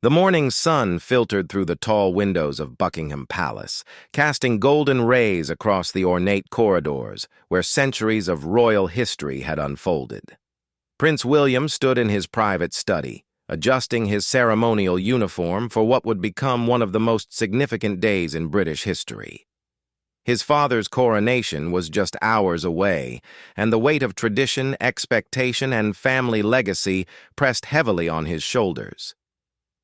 The morning sun filtered through the tall windows of Buckingham Palace, casting golden rays across the ornate corridors where centuries of royal history had unfolded. Prince William stood in his private study, adjusting his ceremonial uniform for what would become one of the most significant days in British history. His father's coronation was just hours away, and the weight of tradition, expectation, and family legacy pressed heavily on his shoulders.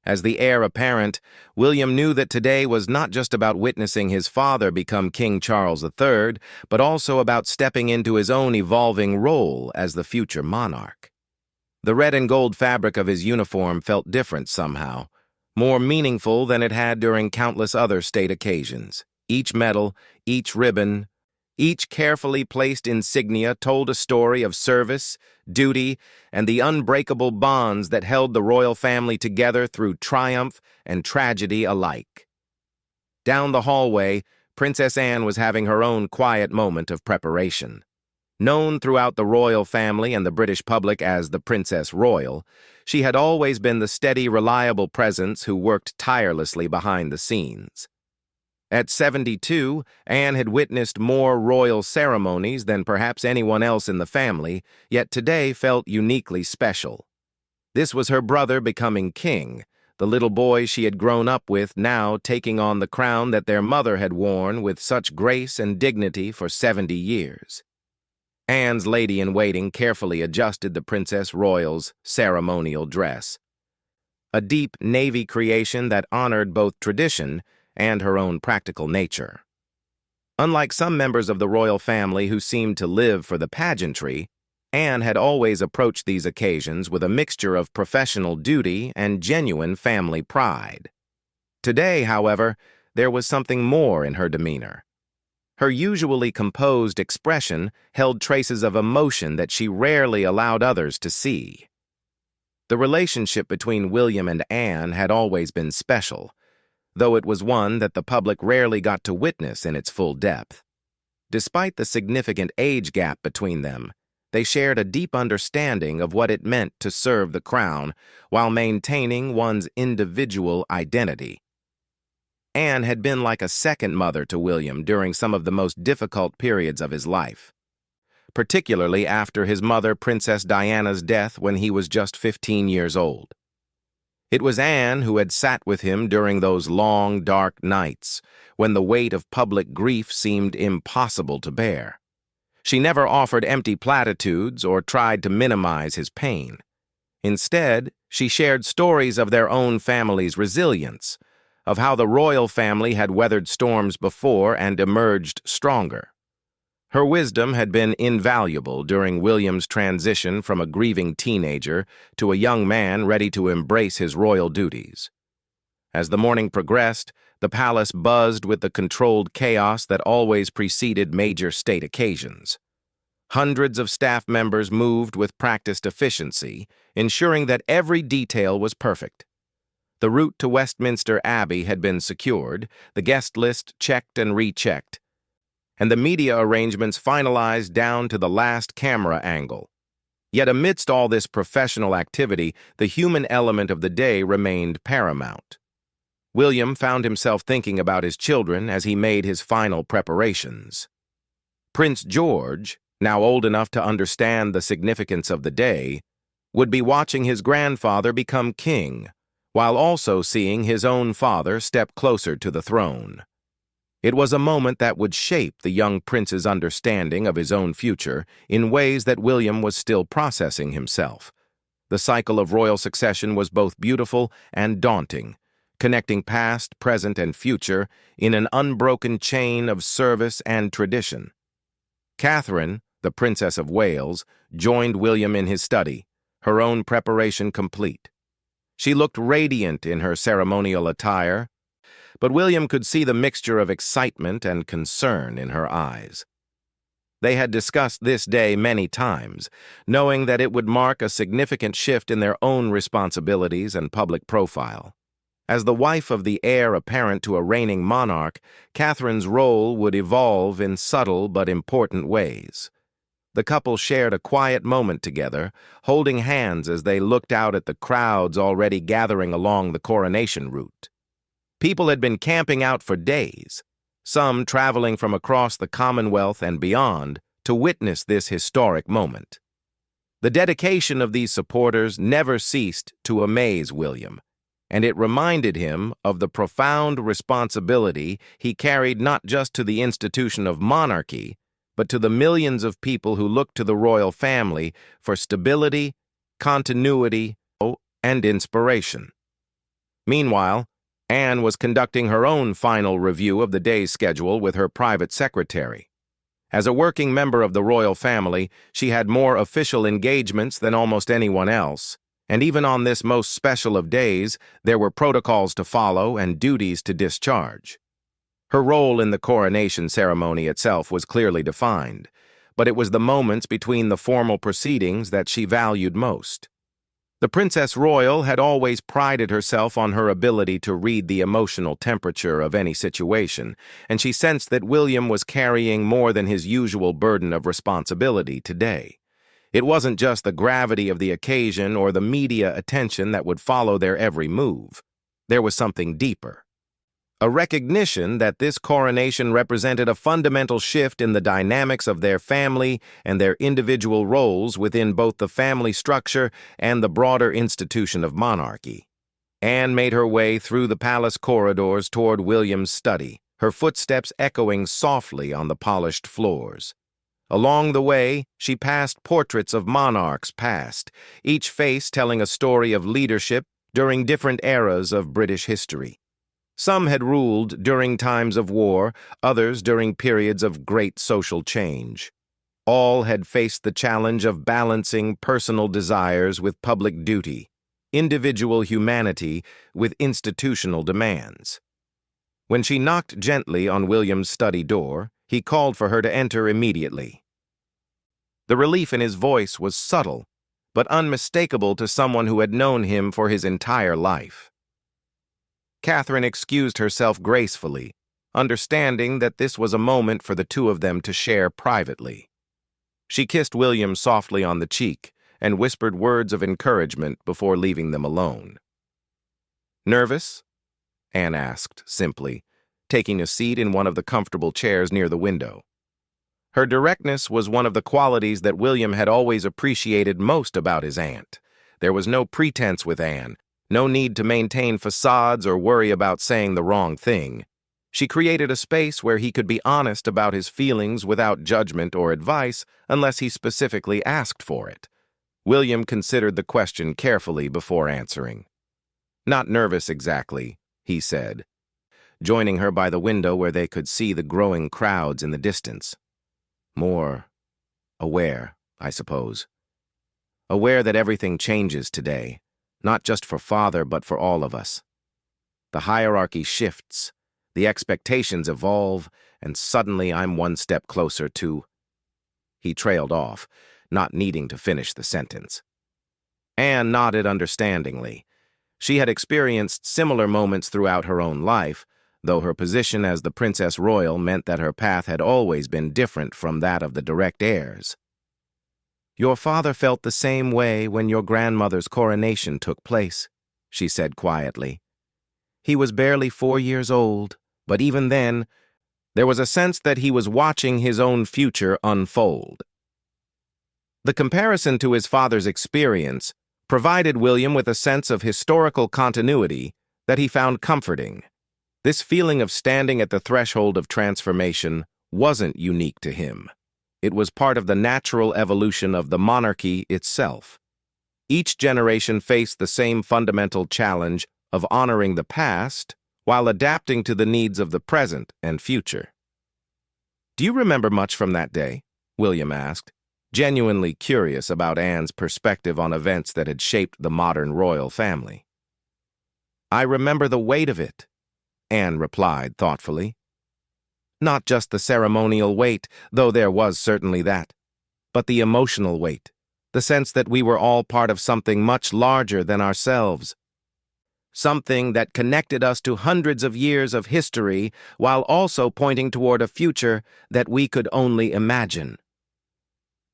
As the heir apparent, William knew that today was not just about witnessing his father become King Charles III, but also about stepping into his own evolving role as the future monarch. The red and gold fabric of his uniform felt different somehow, more meaningful than it had during countless other state occasions. Each medal, each ribbon, each carefully placed insignia told a story of service, duty, and the unbreakable bonds that held the royal family together through triumph and tragedy alike. Down the hallway, Princess Anne was having her own quiet moment of preparation. Known throughout the royal family and the British public as the Princess Royal, she had always been the steady, reliable presence who worked tirelessly behind the scenes. At 72, Anne had witnessed more royal ceremonies than perhaps anyone else in the family, yet today felt uniquely special. This was her brother becoming king, the little boy she had grown up with now taking on the crown that their mother had worn with such grace and dignity for 70 years. Anne's lady-in-waiting carefully adjusted the Princess Royal's ceremonial dress. A deep navy creation that honored both tradition and her own practical nature. Unlike some members of the royal family who seemed to live for the pageantry, Anne had always approached these occasions with a mixture of professional duty and genuine family pride. Today, however, there was something more in her demeanor. Her usually composed expression held traces of emotion that she rarely allowed others to see. The relationship between William and Anne had always been special, though it was one that the public rarely got to witness in its full depth. Despite the significant age gap between them, they shared a deep understanding of what it meant to serve the crown while maintaining one's individual identity. Anne had been like a second mother to William during some of the most difficult periods of his life, particularly after his mother, Princess Diana's death when he was just 15 years old. It was Anne who had sat with him during those long, dark nights when the weight of public grief seemed impossible to bear. She never offered empty platitudes or tried to minimize his pain. Instead, she shared stories of their own family's resilience, of how the royal family had weathered storms before and emerged stronger. Her wisdom had been invaluable during William's transition from a grieving teenager to a young man ready to embrace his royal duties. As the morning progressed, the palace buzzed with the controlled chaos that always preceded major state occasions. Hundreds of staff members moved with practiced efficiency, ensuring that every detail was perfect. The route to Westminster Abbey had been secured, the guest list checked and rechecked, and the media arrangements finalized down to the last camera angle. Yet amidst all this professional activity, the human element of the day remained paramount. William found himself thinking about his children as he made his final preparations. Prince George, now old enough to understand the significance of the day, would be watching his grandfather become king, while also seeing his own father step closer to the throne. It was a moment that would shape the young prince's understanding of his own future in ways that William was still processing himself. The cycle of royal succession was both beautiful and daunting, connecting past, present, and future in an unbroken chain of service and tradition. Catherine, the Princess of Wales, joined William in his study, her own preparation complete. She looked radiant in her ceremonial attire, but William could see the mixture of excitement and concern in her eyes. They had discussed this day many times, knowing that it would mark a significant shift in their own responsibilities and public profile. As the wife of the heir apparent to a reigning monarch, Catherine's role would evolve in subtle but important ways. The couple shared a quiet moment together, holding hands as they looked out at the crowds already gathering along the Coronation route. People had been camping out for days, some traveling from across the Commonwealth and beyond to witness this historic moment. The dedication of these supporters never ceased to amaze William, and it reminded him of the profound responsibility he carried not just to the institution of monarchy, but to the millions of people who looked to the royal family for stability, continuity, and inspiration. Meanwhile, Anne was conducting her own final review of the day's schedule with her private secretary. As a working member of the royal family, she had more official engagements than almost anyone else, and even on this most special of days, there were protocols to follow and duties to discharge. Her role in the coronation ceremony itself was clearly defined, but it was the moments between the formal proceedings that she valued most. The Princess Royal had always prided herself on her ability to read the emotional temperature of any situation, and she sensed that William was carrying more than his usual burden of responsibility today. It wasn't just the gravity of the occasion or the media attention that would follow their every move. There was something deeper. A recognition that this coronation represented a fundamental shift in the dynamics of their family and their individual roles within both the family structure and the broader institution of monarchy. Anne made her way through the palace corridors toward William's study, her footsteps echoing softly on the polished floors. Along the way, she passed portraits of monarchs past, each face telling a story of leadership during different eras of British history. Some had ruled during times of war, others during periods of great social change. All had faced the challenge of balancing personal desires with public duty, individual humanity with institutional demands. When she knocked gently on William's study door, he called for her to enter immediately. The relief in his voice was subtle, but unmistakable to someone who had known him for his entire life. Catherine excused herself gracefully, understanding that this was a moment for the two of them to share privately. She kissed William softly on the cheek and whispered words of encouragement before leaving them alone. "Nervous?" Anne asked, simply, taking a seat in one of the comfortable chairs near the window. Her directness was one of the qualities that William had always appreciated most about his aunt. There was no pretense with Anne, no need to maintain facades or worry about saying the wrong thing. She created a space where he could be honest about his feelings without judgment or advice unless he specifically asked for it. William considered the question carefully before answering. "Not nervous exactly," he said, joining her by the window where they could see the growing crowds in the distance. "More aware, I suppose. Aware that everything changes today. Not just for Father, but for all of us. The hierarchy shifts, the expectations evolve, and suddenly I'm one step closer to—" He trailed off, not needing to finish the sentence. Anne nodded understandingly. She had experienced similar moments throughout her own life, though her position as the Princess Royal meant that her path had always been different from that of the direct heirs. "Your father felt the same way when your grandmother's coronation took place," she said quietly. "He was barely 4 years old, but even then, there was a sense that he was watching his own future unfold." The comparison to his father's experience provided William with a sense of historical continuity that he found comforting. This feeling of standing at the threshold of transformation wasn't unique to him. It was part of the natural evolution of the monarchy itself. Each generation faced the same fundamental challenge of honoring the past while adapting to the needs of the present and future. "Do you remember much from that day?" William asked, genuinely curious about Anne's perspective on events that had shaped the modern royal family. "I remember the weight of it," Anne replied thoughtfully. "Not just the ceremonial weight, though there was certainly that, but the emotional weight, the sense that we were all part of something much larger than ourselves. Something that connected us to hundreds of years of history while also pointing toward a future that we could only imagine."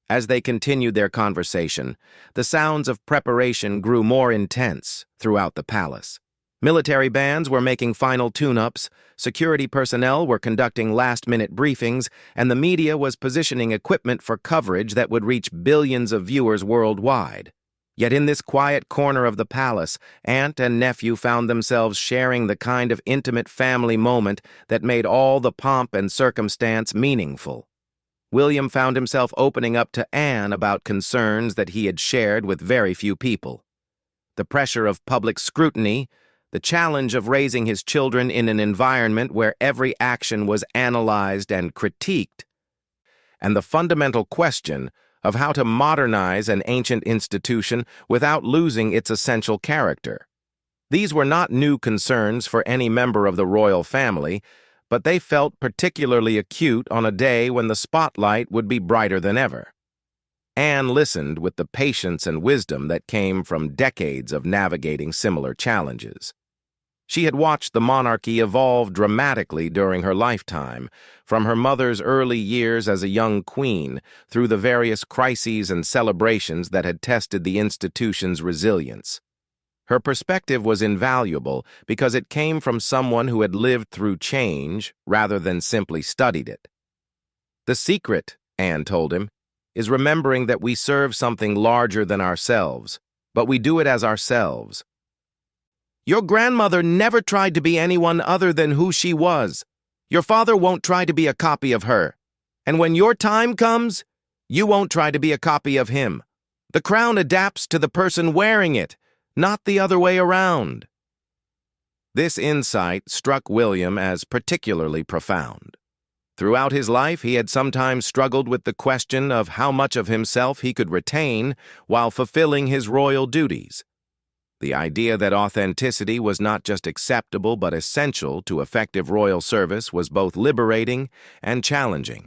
As they continued their conversation, the sounds of preparation grew more intense throughout the palace. Military bands were making final tune-ups, security personnel were conducting last-minute briefings, and the media was positioning equipment for coverage that would reach billions of viewers worldwide. Yet in this quiet corner of the palace, aunt and nephew found themselves sharing the kind of intimate family moment that made all the pomp and circumstance meaningful. William found himself opening up to Anne about concerns that he had shared with very few people. The pressure of public scrutiny, the challenge of raising his children in an environment where every action was analyzed and critiqued, and the fundamental question of how to modernize an ancient institution without losing its essential character. These were not new concerns for any member of the royal family, but they felt particularly acute on a day when the spotlight would be brighter than ever. Anne listened with the patience and wisdom that came from decades of navigating similar challenges. She had watched the monarchy evolve dramatically during her lifetime, from her mother's early years as a young queen through the various crises and celebrations that had tested the institution's resilience. Her perspective was invaluable because it came from someone who had lived through change rather than simply studied it. "The secret," Anne told him, "is remembering that we serve something larger than ourselves, but we do it as ourselves. Your grandmother never tried to be anyone other than who she was. Your father won't try to be a copy of her. And when your time comes, you won't try to be a copy of him. The crown adapts to the person wearing it, not the other way around." This insight struck William as particularly profound. Throughout his life, he had sometimes struggled with the question of how much of himself he could retain while fulfilling his royal duties. The idea that authenticity was not just acceptable but essential to effective royal service was both liberating and challenging.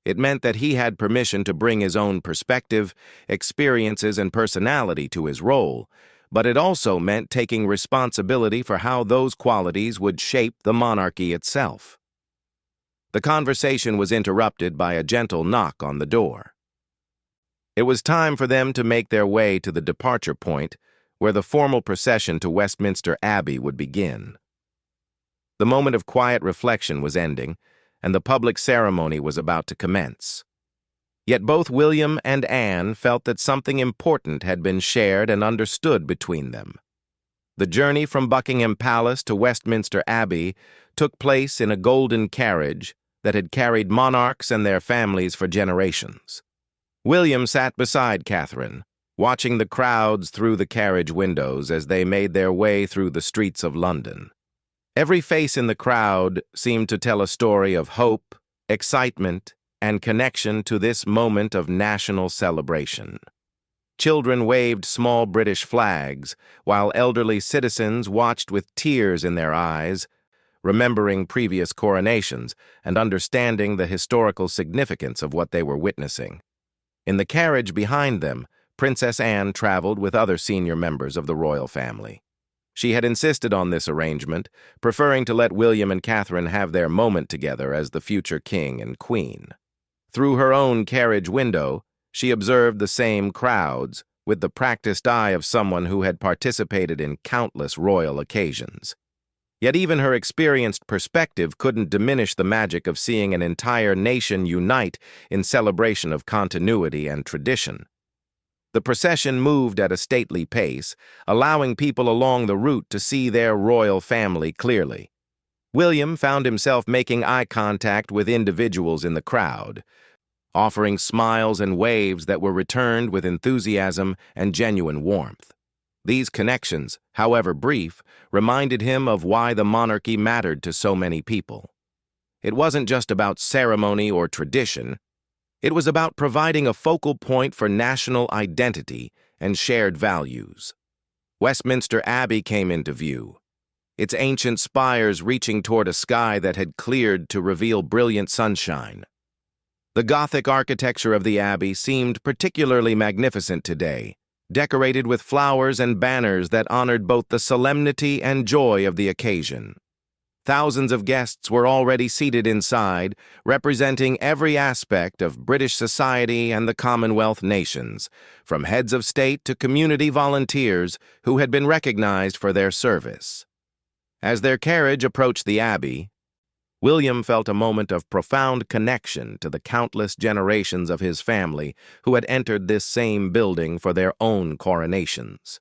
It meant that he had permission to bring his own perspective, experiences, and personality to his role, but it also meant taking responsibility for how those qualities would shape the monarchy itself. The conversation was interrupted by a gentle knock on the door. It was time for them to make their way to the departure point, where the formal procession to Westminster Abbey would begin. The moment of quiet reflection was ending, and the public ceremony was about to commence. Yet both William and Anne felt that something important had been shared and understood between them. The journey from Buckingham Palace to Westminster Abbey took place in a golden carriage that had carried monarchs and their families for generations. William sat beside Catherine, watching the crowds through the carriage windows as they made their way through the streets of London. Every face in the crowd seemed to tell a story of hope, excitement, and connection to this moment of national celebration. Children waved small British flags, while elderly citizens watched with tears in their eyes, remembering previous coronations and understanding the historical significance of what they were witnessing. In the carriage behind them, Princess Anne traveled with other senior members of the royal family. She had insisted on this arrangement, preferring to let William and Catherine have their moment together as the future king and queen. Through her own carriage window, she observed the same crowds, with the practiced eye of someone who had participated in countless royal occasions. Yet even her experienced perspective couldn't diminish the magic of seeing an entire nation unite in celebration of continuity and tradition. The procession moved at a stately pace, allowing people along the route to see their royal family clearly. William found himself making eye contact with individuals in the crowd, offering smiles and waves that were returned with enthusiasm and genuine warmth. These connections, however brief, reminded him of why the monarchy mattered to so many people. It wasn't just about ceremony or tradition. It was about providing a focal point for national identity and shared values. Westminster Abbey came into view, its ancient spires reaching toward a sky that had cleared to reveal brilliant sunshine. The Gothic architecture of the Abbey seemed particularly magnificent today, decorated with flowers and banners that honored both the solemnity and joy of the occasion. Thousands of guests were already seated inside, representing every aspect of British society and the Commonwealth nations, from heads of state to community volunteers who had been recognized for their service. As their carriage approached the Abbey, William felt a moment of profound connection to the countless generations of his family who had entered this same building for their own coronations.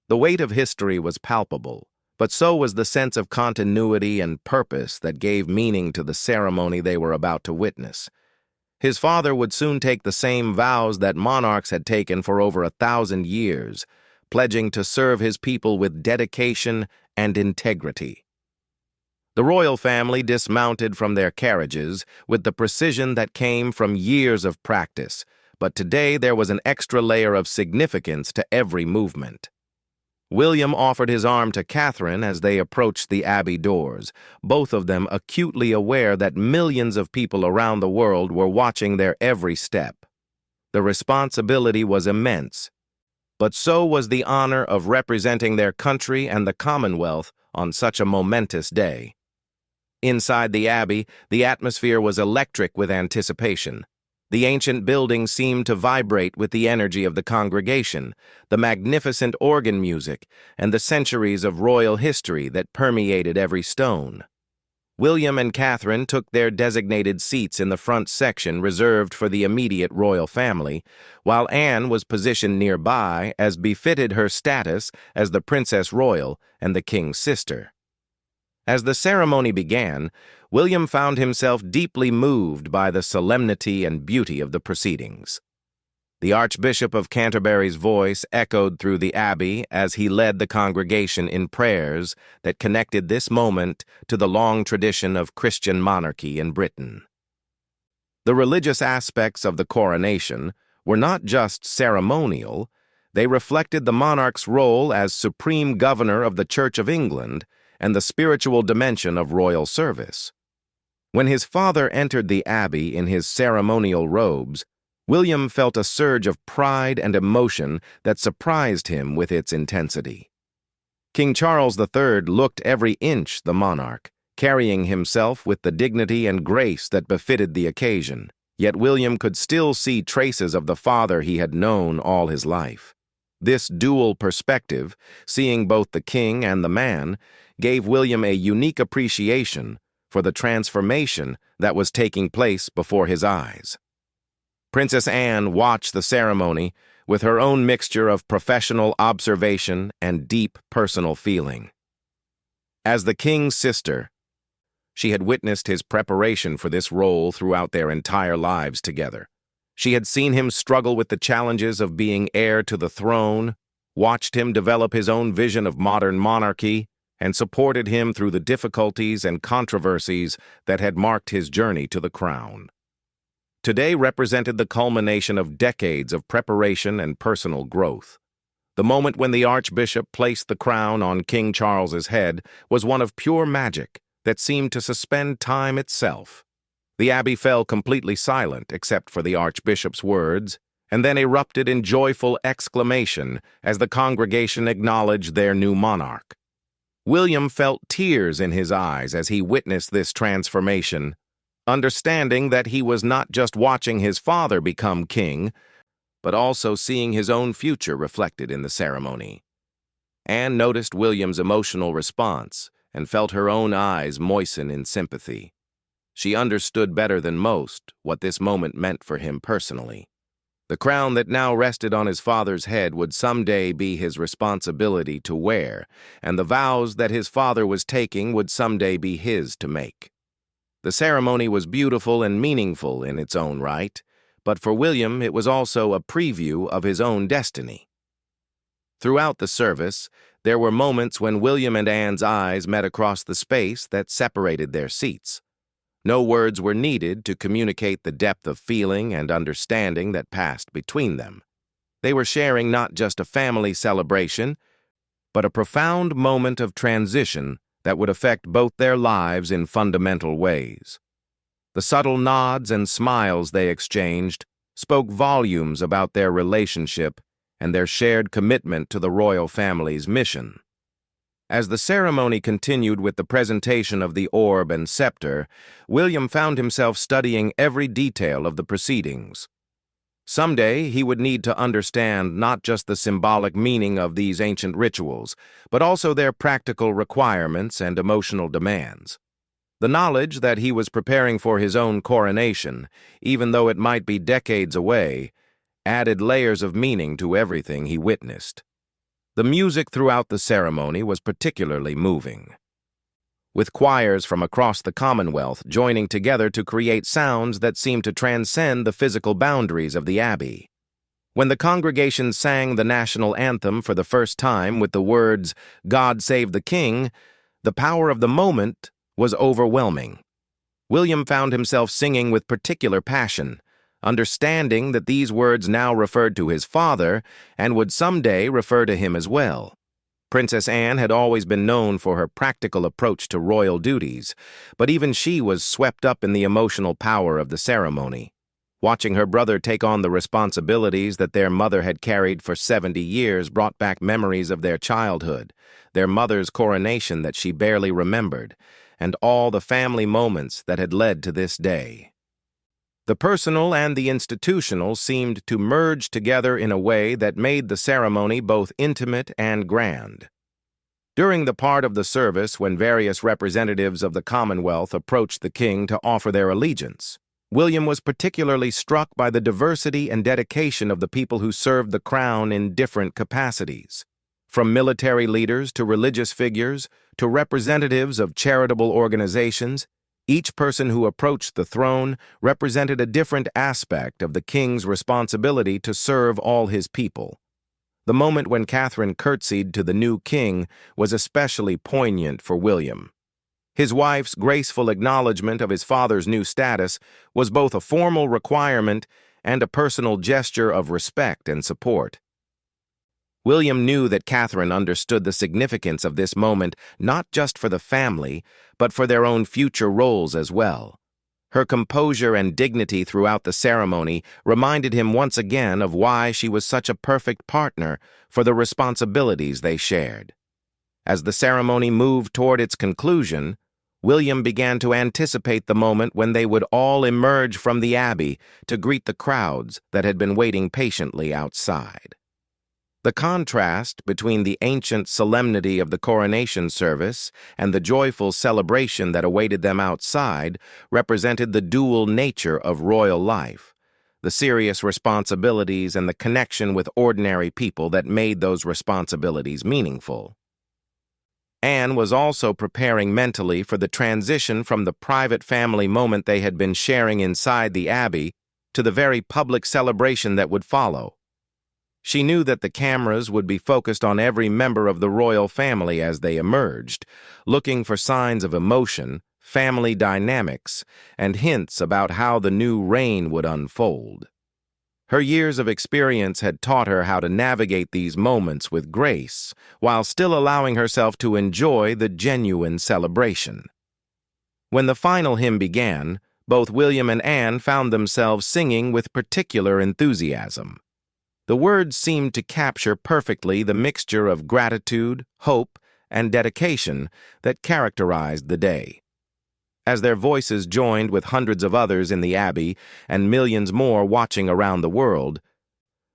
The weight of history was palpable, but so was the sense of continuity and purpose that gave meaning to the ceremony they were about to witness. His father would soon take the same vows that monarchs had taken for over 1,000 years, pledging to serve his people with dedication and integrity. The royal family dismounted from their carriages with the precision that came from years of practice, but today there was an extra layer of significance to every movement. William offered his arm to Catherine as they approached the Abbey doors, both of them acutely aware that millions of people around the world were watching their every step. The responsibility was immense, but so was the honor of representing their country and the Commonwealth on such a momentous day. Inside the Abbey, the atmosphere was electric with anticipation. The ancient building seemed to vibrate with the energy of the congregation, the magnificent organ music, and the centuries of royal history that permeated every stone. William and Catherine took their designated seats in the front section reserved for the immediate royal family, while Anne was positioned nearby as befitted her status as the Princess Royal and the King's sister. As the ceremony began, William found himself deeply moved by the solemnity and beauty of the proceedings. The Archbishop of Canterbury's voice echoed through the Abbey as he led the congregation in prayers that connected this moment to the long tradition of Christian monarchy in Britain. The religious aspects of the coronation were not just ceremonial, they reflected the monarch's role as supreme governor of the Church of England and the spiritual dimension of royal service. When his father entered the Abbey in his ceremonial robes, William felt a surge of pride and emotion that surprised him with its intensity. King Charles III looked every inch the monarch, carrying himself with the dignity and grace that befitted the occasion, yet William could still see traces of the father he had known all his life. This dual perspective, seeing both the king and the man, gave William a unique appreciation for the transformation that was taking place before his eyes. Princess Anne watched the ceremony with her own mixture of professional observation and deep personal feeling. As the king's sister, she had witnessed his preparation for this role throughout their entire lives together. She had seen him struggle with the challenges of being heir to the throne, watched him develop his own vision of modern monarchy, and supported him through the difficulties and controversies that had marked his journey to the crown. Today represented the culmination of decades of preparation and personal growth. The moment when the Archbishop placed the crown on King Charles's head was one of pure magic that seemed to suspend time itself. The Abbey fell completely silent except for the Archbishop's words, and then erupted in joyful exclamation as the congregation acknowledged their new monarch. William felt tears in his eyes as he witnessed this transformation, understanding that he was not just watching his father become king, but also seeing his own future reflected in the ceremony. Anne noticed William's emotional response and felt her own eyes moisten in sympathy. She understood better than most what this moment meant for him personally. The crown that now rested on his father's head would someday be his responsibility to wear, and the vows that his father was taking would someday be his to make. The ceremony was beautiful and meaningful in its own right, but for William it was also a preview of his own destiny. Throughout the service, there were moments when William and Anne's eyes met across the space that separated their seats. No words were needed to communicate the depth of feeling and understanding that passed between them. They were sharing not just a family celebration, but a profound moment of transition that would affect both their lives in fundamental ways. The subtle nods and smiles they exchanged spoke volumes about their relationship and their shared commitment to the royal family's mission. As the ceremony continued with the presentation of the orb and scepter, William found himself studying every detail of the proceedings. Someday, he would need to understand not just the symbolic meaning of these ancient rituals, but also their practical requirements and emotional demands. The knowledge that he was preparing for his own coronation, even though it might be decades away, added layers of meaning to everything he witnessed. The music throughout the ceremony was particularly moving, with choirs from across the Commonwealth joining together to create sounds that seemed to transcend the physical boundaries of the abbey. When the congregation sang the national anthem for the first time with the words, "God Save the King," the power of the moment was overwhelming. William found himself singing with particular passion, understanding that these words now referred to his father and would someday refer to him as well. Princess Anne had always been known for her practical approach to royal duties, but even she was swept up in the emotional power of the ceremony. Watching her brother take on the responsibilities that their mother had carried for 70 years brought back memories of their childhood, their mother's coronation that she barely remembered, and all the family moments that had led to this day. The personal and the institutional seemed to merge together in a way that made the ceremony both intimate and grand. During the part of the service when various representatives of the Commonwealth approached the king to offer their allegiance, William was particularly struck by the diversity and dedication of the people who served the crown in different capacities. From military leaders to religious figures to representatives of charitable organizations, each person who approached the throne represented a different aspect of the king's responsibility to serve all his people. The moment when Catherine curtsied to the new king was especially poignant for William. His wife's graceful acknowledgement of his father's new status was both a formal requirement and a personal gesture of respect and support. William knew that Catherine understood the significance of this moment not just for the family, but for their own future roles as well. Her composure and dignity throughout the ceremony reminded him once again of why she was such a perfect partner for the responsibilities they shared. As the ceremony moved toward its conclusion, William began to anticipate the moment when they would all emerge from the abbey to greet the crowds that had been waiting patiently outside. The contrast between the ancient solemnity of the coronation service and the joyful celebration that awaited them outside represented the dual nature of royal life, the serious responsibilities and the connection with ordinary people that made those responsibilities meaningful. Anne was also preparing mentally for the transition from the private family moment they had been sharing inside the abbey to the very public celebration that would follow. She knew that the cameras would be focused on every member of the royal family as they emerged, looking for signs of emotion, family dynamics, and hints about how the new reign would unfold. Her years of experience had taught her how to navigate these moments with grace, while still allowing herself to enjoy the genuine celebration. When the final hymn began, both William and Anne found themselves singing with particular enthusiasm. The words seemed to capture perfectly the mixture of gratitude, hope, and dedication that characterized the day. As their voices joined with hundreds of others in the abbey and millions more watching around the world,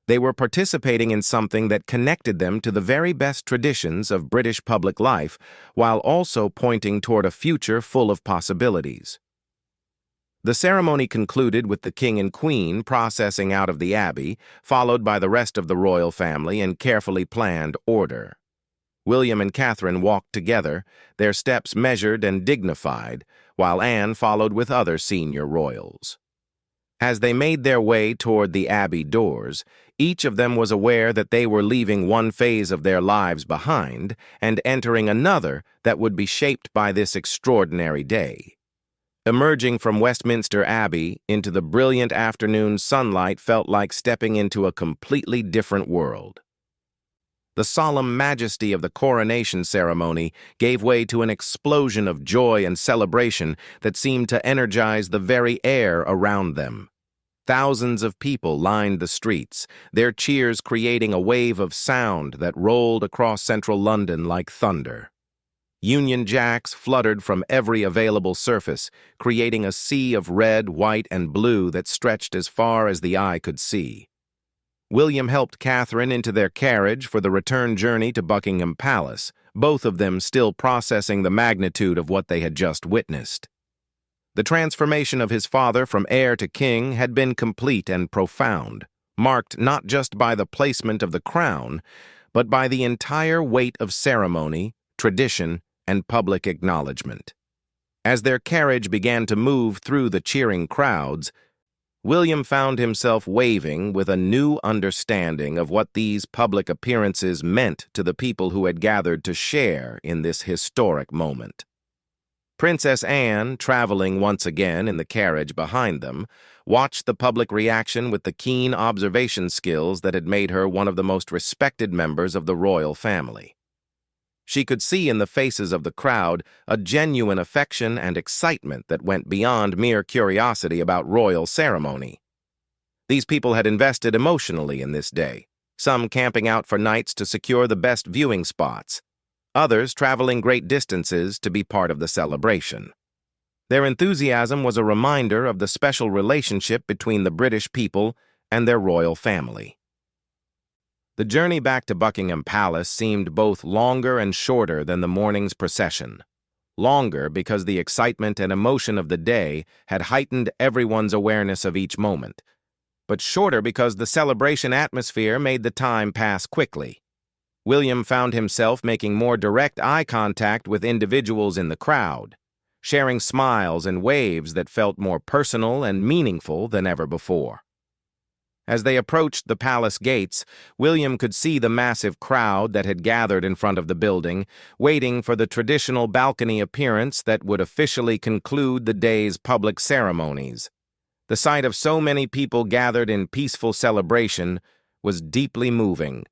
they were participating in something that connected them to the very best traditions of British public life, while also pointing toward a future full of possibilities. The ceremony concluded with the king and queen processing out of the abbey, followed by the rest of the royal family in carefully planned order. William and Catherine walked together, their steps measured and dignified, while Anne followed with other senior royals. As they made their way toward the abbey doors, each of them was aware that they were leaving one phase of their lives behind and entering another that would be shaped by this extraordinary day. Emerging from Westminster Abbey into the brilliant afternoon sunlight felt like stepping into a completely different world. The solemn majesty of the coronation ceremony gave way to an explosion of joy and celebration that seemed to energize the very air around them. Thousands of people lined the streets, their cheers creating a wave of sound that rolled across central London like thunder. Union Jacks fluttered from every available surface, creating a sea of red, white, and blue that stretched as far as the eye could see. William helped Catherine into their carriage for the return journey to Buckingham Palace, both of them still processing the magnitude of what they had just witnessed. The transformation of his father from heir to king had been complete and profound, marked not just by the placement of the crown, but by the entire weight of ceremony, tradition, and public acknowledgement. As their carriage began to move through the cheering crowds, William found himself waving with a new understanding of what these public appearances meant to the people who had gathered to share in this historic moment. Princess Anne, traveling once again in the carriage behind them, watched the public reaction with the keen observation skills that had made her one of the most respected members of the royal family. She could see in the faces of the crowd a genuine affection and excitement that went beyond mere curiosity about royal ceremony. These people had invested emotionally in this day, some camping out for nights to secure the best viewing spots, others traveling great distances to be part of the celebration. Their enthusiasm was a reminder of the special relationship between the British people and their royal family. The journey back to Buckingham Palace seemed both longer and shorter than the morning's procession. Longer because the excitement and emotion of the day had heightened everyone's awareness of each moment, but shorter because the celebration atmosphere made the time pass quickly. William found himself making more direct eye contact with individuals in the crowd, sharing smiles and waves that felt more personal and meaningful than ever before. As they approached the palace gates, William could see the massive crowd that had gathered in front of the building, waiting for the traditional balcony appearance that would officially conclude the day's public ceremonies. The sight of so many people gathered in peaceful celebration was deeply moving,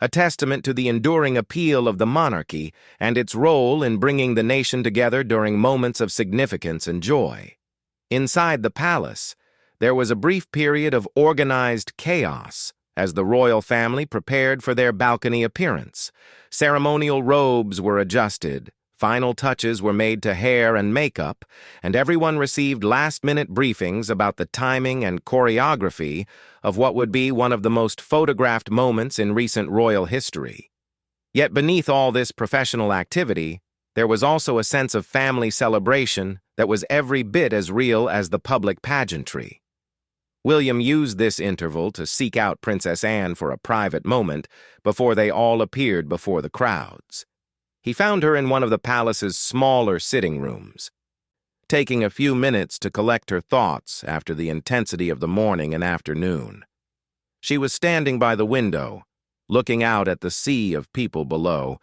a testament to the enduring appeal of the monarchy and its role in bringing the nation together during moments of significance and joy. Inside the palace, there was a brief period of organized chaos as the royal family prepared for their balcony appearance. Ceremonial robes were adjusted, final touches were made to hair and makeup, and everyone received last-minute briefings about the timing and choreography of what would be one of the most photographed moments in recent royal history. Yet beneath all this professional activity, there was also a sense of family celebration that was every bit as real as the public pageantry. William used this interval to seek out Princess Anne for a private moment before they all appeared before the crowds. He found her in one of the palace's smaller sitting rooms, taking a few minutes to collect her thoughts after the intensity of the morning and afternoon. She was standing by the window, looking out at the sea of people below,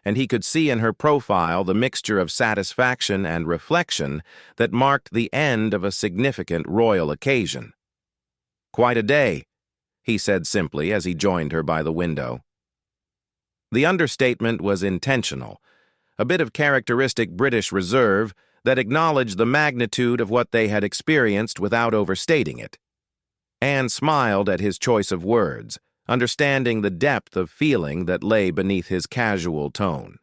and he could see in her profile the mixture of satisfaction and reflection that marked the end of a significant royal occasion. "Quite a day," he said simply as he joined her by the window. The understatement was intentional, a bit of characteristic British reserve that acknowledged the magnitude of what they had experienced without overstating it. Anne smiled at his choice of words, understanding the depth of feeling that lay beneath his casual tone.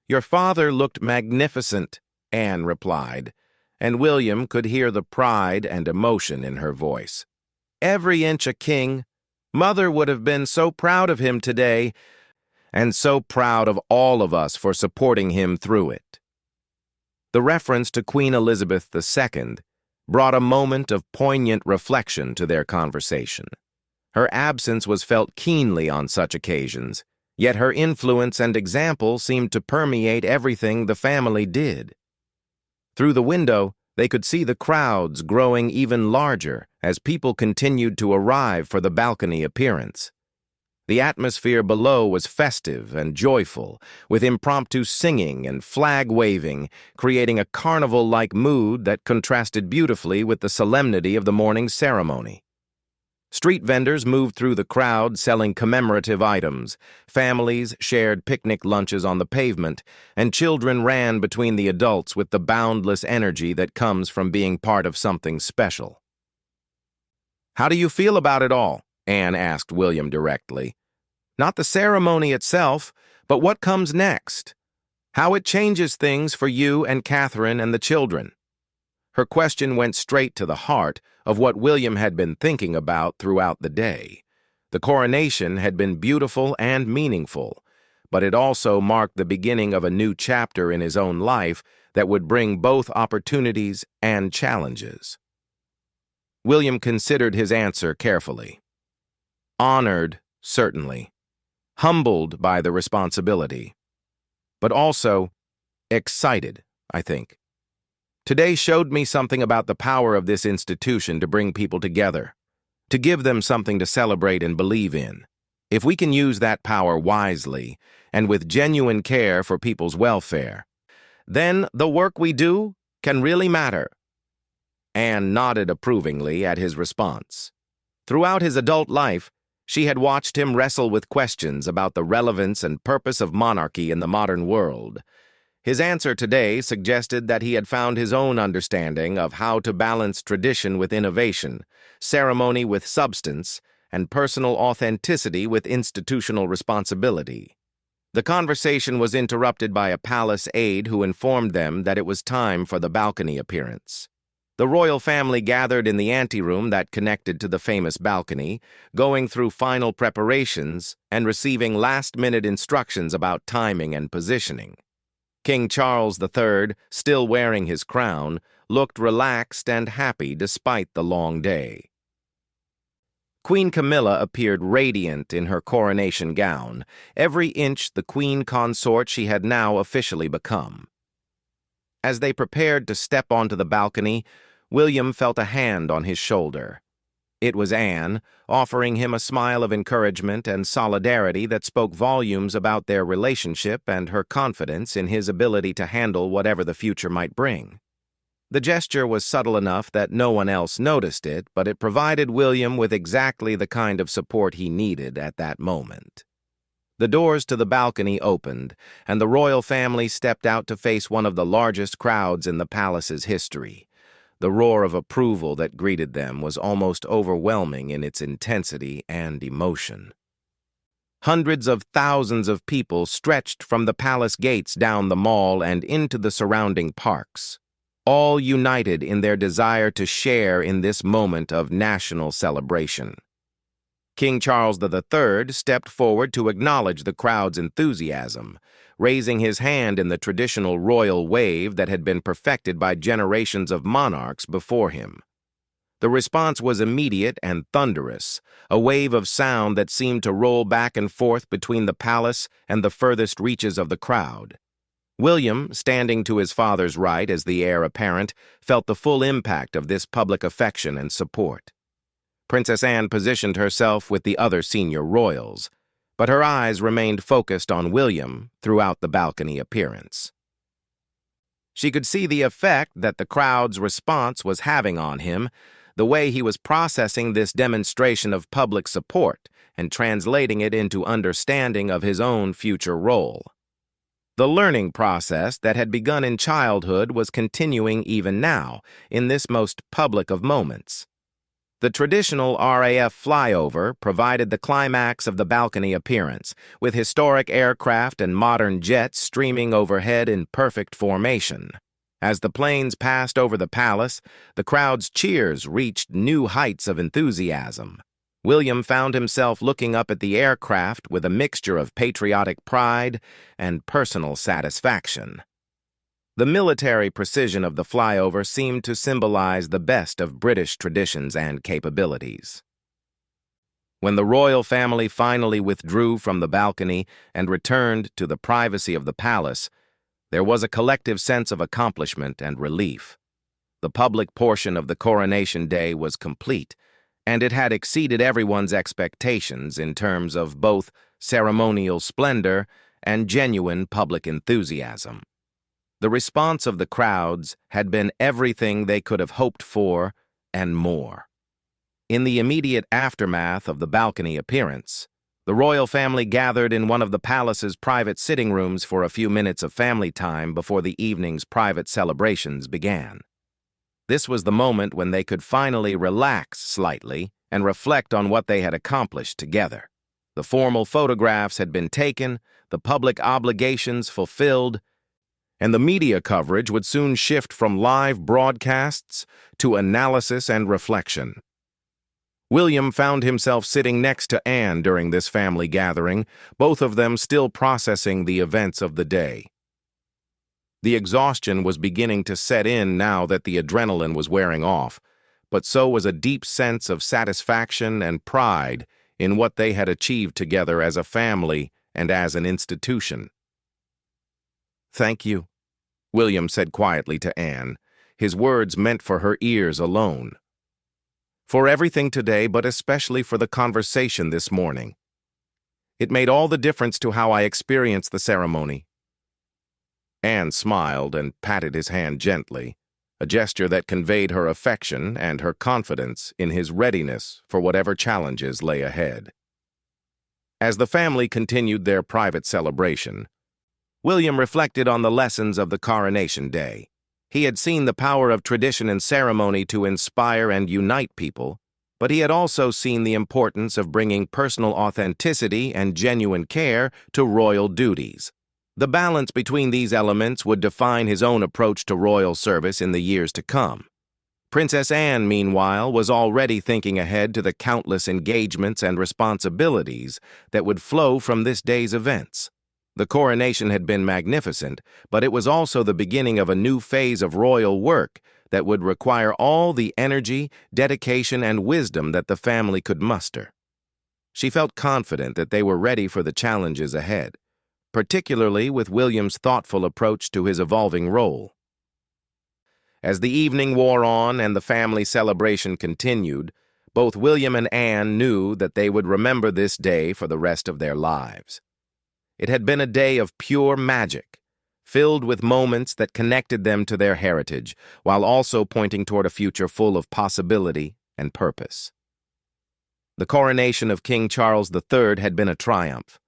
"Your father looked magnificent," Anne replied, and William could hear the pride and emotion in her voice. "Every inch a king. Mother would have been so proud of him today, and so proud of all of us for supporting him through it." The reference to Queen Elizabeth II brought a moment of poignant reflection to their conversation. Her absence was felt keenly on such occasions, yet her influence and example seemed to permeate everything the family did. Through the window, they could see the crowds growing even larger as people continued to arrive for the balcony appearance. The atmosphere below was festive and joyful, with impromptu singing and flag-waving, creating a carnival-like mood that contrasted beautifully with the solemnity of the morning's ceremony. Street vendors moved through the crowd selling commemorative items, families shared picnic lunches on the pavement, and children ran between the adults with the boundless energy that comes from being part of something special. "How do you feel about it all?" Anne asked William directly. "Not the ceremony itself, but what comes next? How it changes things for you and Catherine and the children. Her question went straight to the heart of what William had been thinking about throughout the day. The coronation had been beautiful and meaningful, but it also marked the beginning of a new chapter in his own life that would bring both opportunities and challenges. William considered his answer carefully. Honored, certainly. Humbled by the responsibility. But also excited, I think. Today showed me something about the power of this institution to bring people together, to give them something to celebrate and believe in. If we can use that power wisely and with genuine care for people's welfare, then the work we do can really matter. Anne nodded approvingly at his response. Throughout his adult life, she had watched him wrestle with questions about the relevance and purpose of monarchy in the modern world. His answer today suggested that he had found his own understanding of how to balance tradition with innovation, ceremony with substance, and personal authenticity with institutional responsibility. The conversation was interrupted by a palace aide who informed them that it was time for the balcony appearance. The royal family gathered in the anteroom that connected to the famous balcony, going through final preparations and receiving last-minute instructions about timing and positioning. King Charles III, still wearing his crown, looked relaxed and happy despite the long day. Queen Camilla appeared radiant in her coronation gown, every inch the queen consort she had now officially become. As they prepared to step onto the balcony, William felt a hand on his shoulder. It was Anne, offering him a smile of encouragement and solidarity that spoke volumes about their relationship and her confidence in his ability to handle whatever the future might bring. The gesture was subtle enough that no one else noticed it, but it provided William with exactly the kind of support he needed at that moment. The doors to the balcony opened, and the royal family stepped out to face one of the largest crowds in the palace's history. The roar of approval that greeted them was almost overwhelming in its intensity and emotion. Hundreds of thousands of people stretched from the palace gates down the mall and into the surrounding parks, all united in their desire to share in this moment of national celebration. King Charles III stepped forward to acknowledge the crowd's enthusiasm, raising his hand in the traditional royal wave that had been perfected by generations of monarchs before him. The response was immediate and thunderous, a wave of sound that seemed to roll back and forth between the palace and the furthest reaches of the crowd. William, standing to his father's right as the heir apparent, felt the full impact of this public affection and support. Princess Anne positioned herself with the other senior royals, but her eyes remained focused on William throughout the balcony appearance. She could see the effect that the crowd's response was having on him, the way he was processing this demonstration of public support and translating it into understanding of his own future role. The learning process that had begun in childhood was continuing even now, in this most public of moments. The traditional RAF flyover provided the climax of the balcony appearance, with historic aircraft and modern jets streaming overhead in perfect formation. As the planes passed over the palace, the crowd's cheers reached new heights of enthusiasm. William found himself looking up at the aircraft with a mixture of patriotic pride and personal satisfaction. The military precision of the flyover seemed to symbolize the best of British traditions and capabilities. When the royal family finally withdrew from the balcony and returned to the privacy of the palace, there was a collective sense of accomplishment and relief. The public portion of the coronation day was complete, and it had exceeded everyone's expectations in terms of both ceremonial splendor and genuine public enthusiasm. The response of the crowds had been everything they could have hoped for and more. In the immediate aftermath of the balcony appearance, the royal family gathered in one of the palace's private sitting rooms for a few minutes of family time before the evening's private celebrations began. This was the moment when they could finally relax slightly and reflect on what they had accomplished together. The formal photographs had been taken, the public obligations fulfilled, and the media coverage would soon shift from live broadcasts to analysis and reflection. William found himself sitting next to Anne during this family gathering, both of them still processing the events of the day. The exhaustion was beginning to set in now that the adrenaline was wearing off, but so was a deep sense of satisfaction and pride in what they had achieved together as a family and as an institution. "Thank you," William said quietly to Anne, his words meant for her ears alone. "For everything today, but especially for the conversation this morning. It made all the difference to how I experienced the ceremony." Anne smiled and patted his hand gently, a gesture that conveyed her affection and her confidence in his readiness for whatever challenges lay ahead. As the family continued their private celebration, William reflected on the lessons of the Coronation Day. He had seen the power of tradition and ceremony to inspire and unite people, but he had also seen the importance of bringing personal authenticity and genuine care to royal duties. The balance between these elements would define his own approach to royal service in the years to come. Princess Anne, meanwhile, was already thinking ahead to the countless engagements and responsibilities that would flow from this day's events. The coronation had been magnificent, but it was also the beginning of a new phase of royal work that would require all the energy, dedication, and wisdom that the family could muster. She felt confident that they were ready for the challenges ahead, particularly with William's thoughtful approach to his evolving role. As the evening wore on and the family celebration continued, both William and Anne knew that they would remember this day for the rest of their lives. It had been a day of pure magic, filled with moments that connected them to their heritage, while also pointing toward a future full of possibility and purpose. The coronation of King Charles III had been a triumph,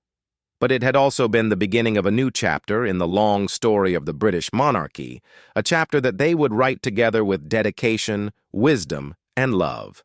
but it had also been the beginning of a new chapter in the long story of the British monarchy, a chapter that they would write together with dedication, wisdom, and love.